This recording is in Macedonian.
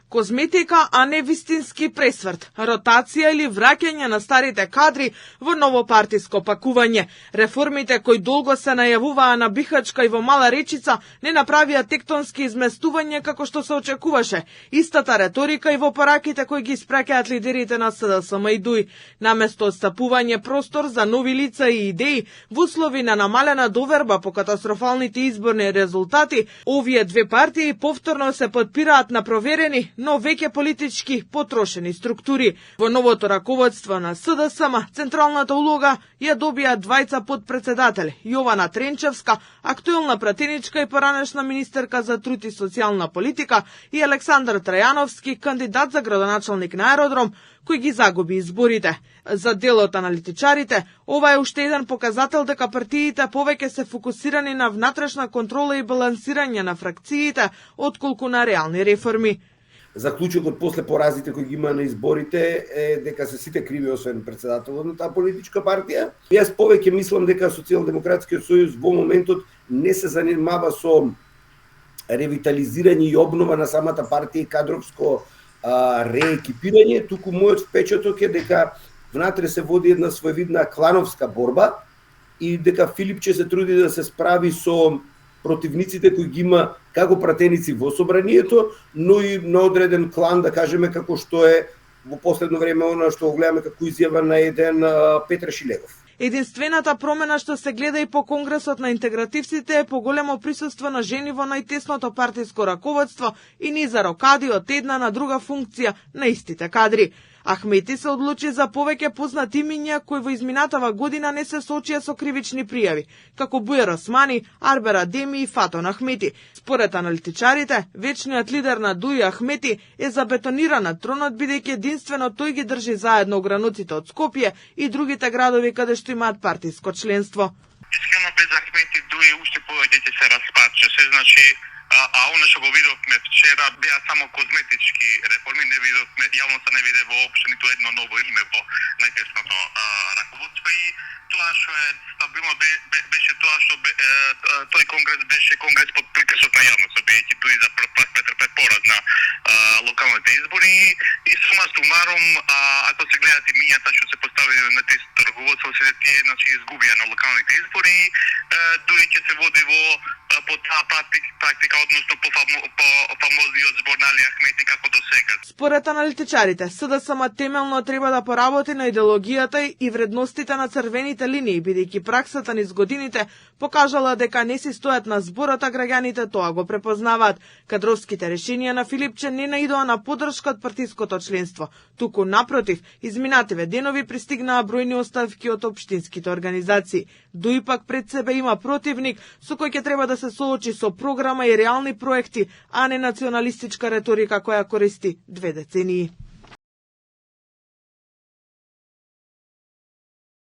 Козметика, а не вистински пресврт, ротација или враќање на старите кадри во ново партиско пакување. Реформите кои долго се најавуваа на Бихачка и во Мала Речица не направија тектонски изместување како што се очекуваше. Истата реторика и во пораките кои ги испраќаат лидерите на СДСМ и ДУИ. Наместо отстапување простор за нови лица и идеи, во услови на намалена доверба по катастрофалните изборни резултати, овие две партии повторно се подпираат на проверени, но веќе политички потрошени структури. Во новото раководство на СДСМ централната улога ја добија двајца подпредседатели: Јована Тренчевска, актуелна пратеничка и поранешна министерка за труд и социјална политика, и Александар Трајановски, кандидат за градоначалник на аеродром, кој ги загуби изборите. За дел од аналитичарите, ова е уште еден показател дека партиите повеќе се фокусирани на внатрешна контрола и балансирање на фракциите, отколку на реални реформи. Заклучокот после поразите кои ги има на изборите е дека се сите криви освен председателот на таа политичка партија. Јас повеќе мислам дека Социјалдемократскиот сојуз во моментот не се занимава со ревитализирање и обнова на самата партија и кадровско реекипирање, туку мојот впечаток е дека внатре се води една своевидна клановска борба и дека Филипче се труди да се справи со противниците кои ги има како пратеници во собранието, но и на одреден клан, да кажеме, како што е во последно време она што го гледаме како изјава на еден Петар Шилегов. Единствената промена што се гледа и по Конгресот на интегративците е поголемо присуство на жени во најтесното партиско раководство и низа рокади од една на друга функција на истите кадри. Ахмети се одлучи за повеќе познати имиња кои во изминатава година не се соочија со кривични пријави, како Бујер Османи, Арбер Адеми и Фатон Ахмети. Според аналитичарите, вечниот лидер на ДУИ Ахмети е забетониран на тронот, бидејќи единствено тој ги држи заедно ограниците од Скопје и другите градови каде што имаат партиско членство. Искрено без Ахмети ДУИ уште повеќе ќе се распадче, се значи а оно што го видовме вчера беа само козметички реформи, не видовме, јавноста не виде воопшто ниту едно ново име во најтесното раководство и тоа што е стабилно беше тоа што тој конгрес беше конгрес под притисок на јавноста, бидејќи дури за прв пат претрпе пораз на локалните избори и сума сумарум, ако се гледат имињата што се постави на тесното раководство, се тие значи изгубија на локалните избори, дури ќе се води по таа практика, односно по фамозниот збор на Али Ахмети како до сега. Според аналитичарите, СДСМ темелно треба да поработи на идеологијата и вредностите на црвените линии, бидејќи праксата низ годините покажала дека не си стојат на зборот, а граѓаните тоа го препознаваат. Кадровските решенија на Филипче не наидоа на поддршка од партиското членство, туку напротив, изминативе денови пристигнаа бројни оставки од општинските организации. ДУИ пак пред себе има противник со кој ќе треба да се соочи со програма и реални проекти, а не националистичка реторика која користи 2 децении.